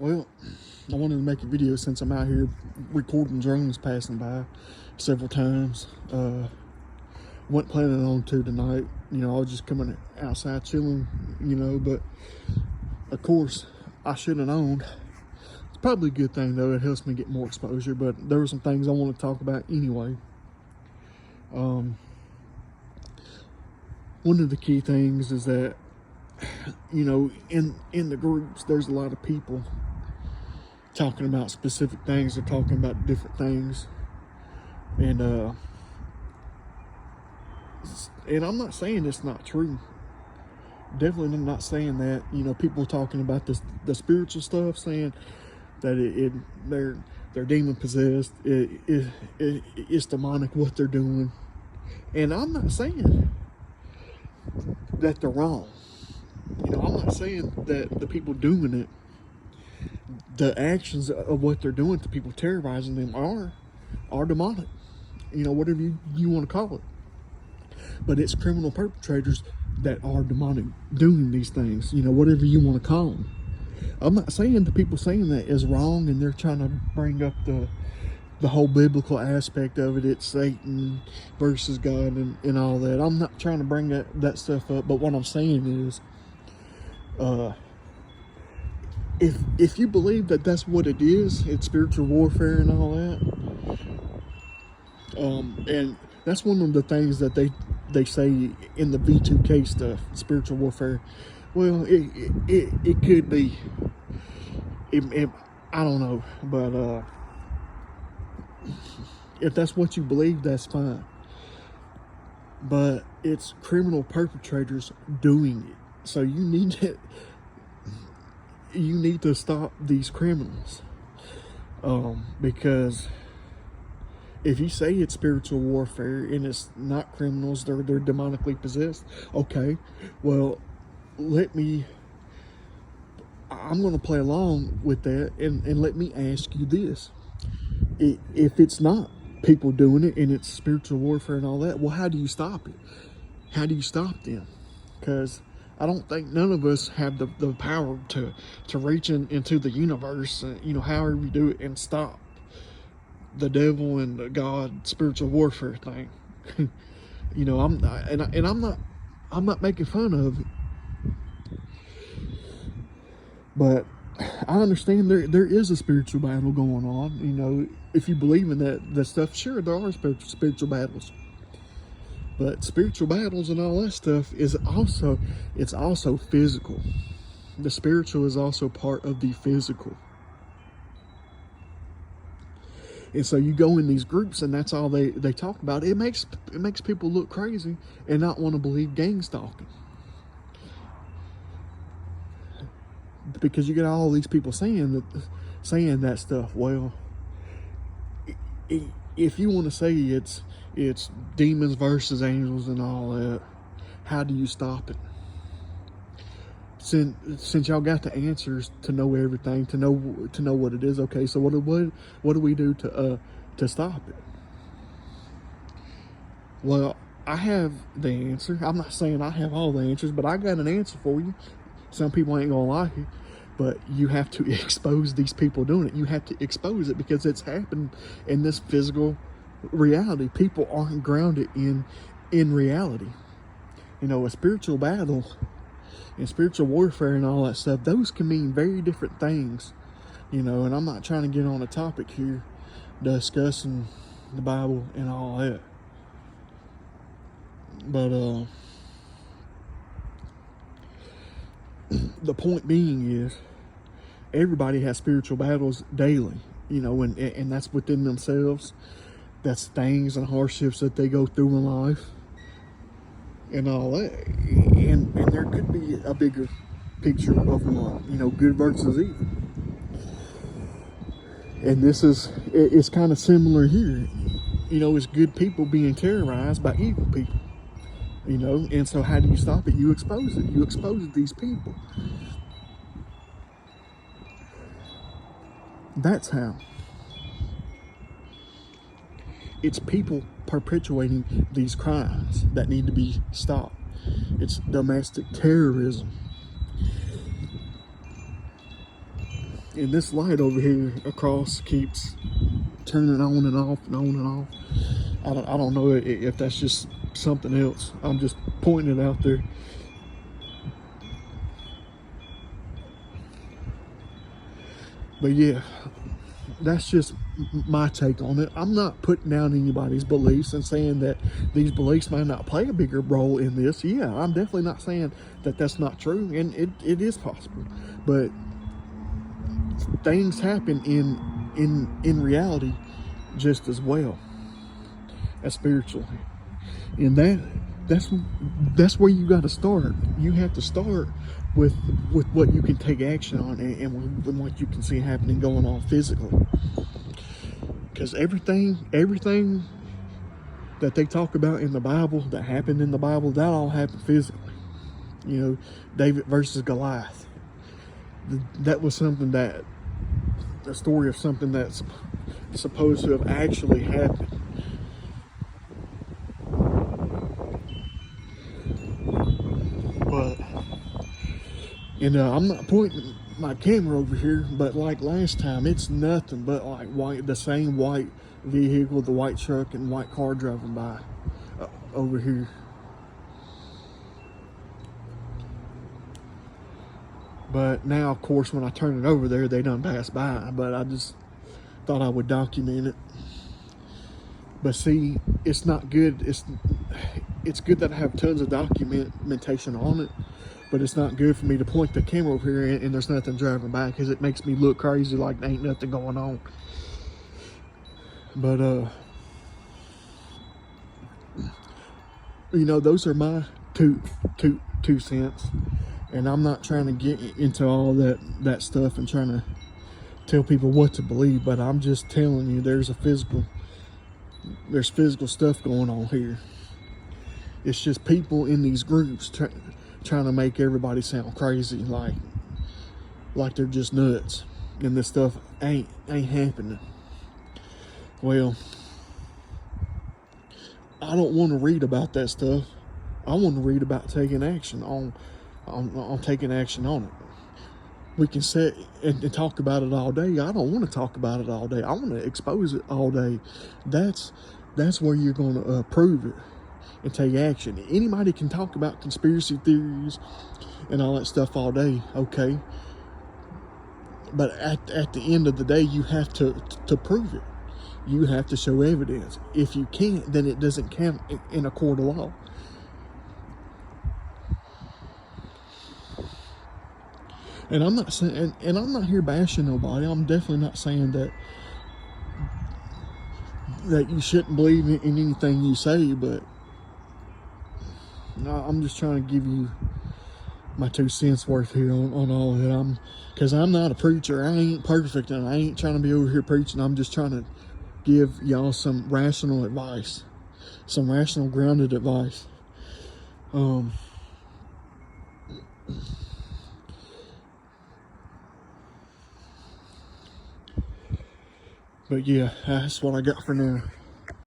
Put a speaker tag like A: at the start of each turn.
A: Well, I wanted to make a video since I'm out here recording drones passing by several times. Wasn't planning on to tonight. You know, I was just coming outside chilling, you know, but of course I should have known. It's probably a good thing though. It helps me get more exposure, but there were some things I want to talk about anyway. One of the key things is that, you know, in the groups, there's a lot of people talking about specific things. They're talking about different things, and I'm not saying it's not true. Definitely not saying that. You know, people talking about the spiritual stuff, saying that they're demon possessed. It's demonic what they're doing, and I'm not saying that they're wrong. You know, I'm not saying that the people doing it, the actions of what they're doing to people, terrorizing them, are demonic. You know, whatever you want to call it. But it's criminal perpetrators that are demonic doing these things. You know, whatever you want to call them. I'm not saying the people saying that is wrong, and they're trying to bring up the whole biblical aspect of it. It's Satan versus God and all that. I'm not trying to bring that stuff up, but what I'm saying is, if you believe that that's what it is, it's spiritual warfare and all that, and that's one of the things that they say in the V2K stuff, spiritual warfare. Well, it could be. I don't know, but if that's what you believe, that's fine. But it's criminal perpetrators doing it, so you need to stop these criminals, because if you say it's spiritual warfare and it's not criminals, they're demonically possessed, okay, well, I'm going to play along with that, and let me ask you this. If it's not people doing it and it's spiritual warfare and all that, well, how do you stop it? How do you stop them? Because I don't think none of us have the power to reach into the universe, you know, however you do it, and stop the devil and the God spiritual warfare thing. You know, I'm not making fun of it, but I understand there is a spiritual battle going on. You know, if you believe in that stuff, sure, there are spiritual battles. But spiritual battles and all that stuff is also physical. The spiritual is also part of the physical. And so you go in these groups and that's all they talk about. It makes people look crazy and not want to believe gangstalking. Because you get all these people saying that stuff. Well, if you want to say it's demons versus angels and all that, how do you stop it? Since y'all got the answers to know everything, to know what it is, okay, so what do we do to stop it? Well, I have the answer. I'm not saying I have all the answers, but I got an answer for you. Some people ain't gonna like it, but you have to expose these people doing it. You have to expose it because it's happened in this physical reality. People aren't grounded in reality. You know, a spiritual battle and spiritual warfare and all that stuff, those can mean very different things. You know, and I'm not trying to get on a topic here discussing the Bible and all that. But the point being is, everybody has spiritual battles daily, you know, and that's within themselves. That's things and hardships that they go through in life and all that. And there could be a bigger picture of one, you know, good versus evil. And it's kind of similar here. You know, it's good people being terrorized by evil people. You know, and so how do you stop it? You expose it. You expose these people. That's how. It's people perpetuating these crimes that need to be stopped. It's domestic terrorism. And this light over here across keeps turning on and off and on and off. I don't know if that's just something else. I'm just pointing it out there. But yeah, that's just my take on it. I'm not putting down anybody's beliefs and saying that these beliefs might not play a bigger role in this. Yeah, I'm definitely not saying that that's not true, and it is possible. But things happen in reality just as well as spiritually, and that's where you got to start. You have to start with what you can take action on, and with what you can see happening going on physically. Because everything that they talk about in the Bible, that happened in the Bible, that all happened physically. You know, David versus Goliath. That was something that, a story of something that's supposed to have actually happened. But, I'm not pointing my camera over here, but like last time, it's nothing but like the same white vehicle, the white truck and white car driving by over here. But now, of course, when I turn it over there, they done pass by. But I just thought I would document it. But see, it's not good. It's good that I have tons of documentation on it, but it's not good for me to point the camera over here and there's nothing driving by, because it makes me look crazy, like there ain't nothing going on. But those are my two cents, and I'm not trying to get into all that stuff and trying to tell people what to believe, but I'm just telling you there's physical stuff going on here. It's just people in these groups trying to make everybody sound crazy, like they're just nuts, and this stuff ain't happening. Well, I don't want to read about that stuff. I want to read about taking action on taking action on it. We can sit and talk about it all day. I don't want to talk about it all day. I want to expose it all day. That's where you're going to prove it and take action. Anybody can talk about conspiracy theories and all that stuff all day, okay? But at the end of the day, you have to prove it. You have to show evidence. If you can't, then it doesn't count in a court of law. And I'm not saying, and I'm not here bashing nobody. I'm definitely not saying that you shouldn't believe in anything you say, but I'm just trying to give you my 2 cents worth here on all of it. Because I'm not a preacher. I ain't perfect, and I ain't trying to be over here preaching. I'm just trying to give y'all some rational advice, some rational, grounded advice. But yeah, that's what I got for now.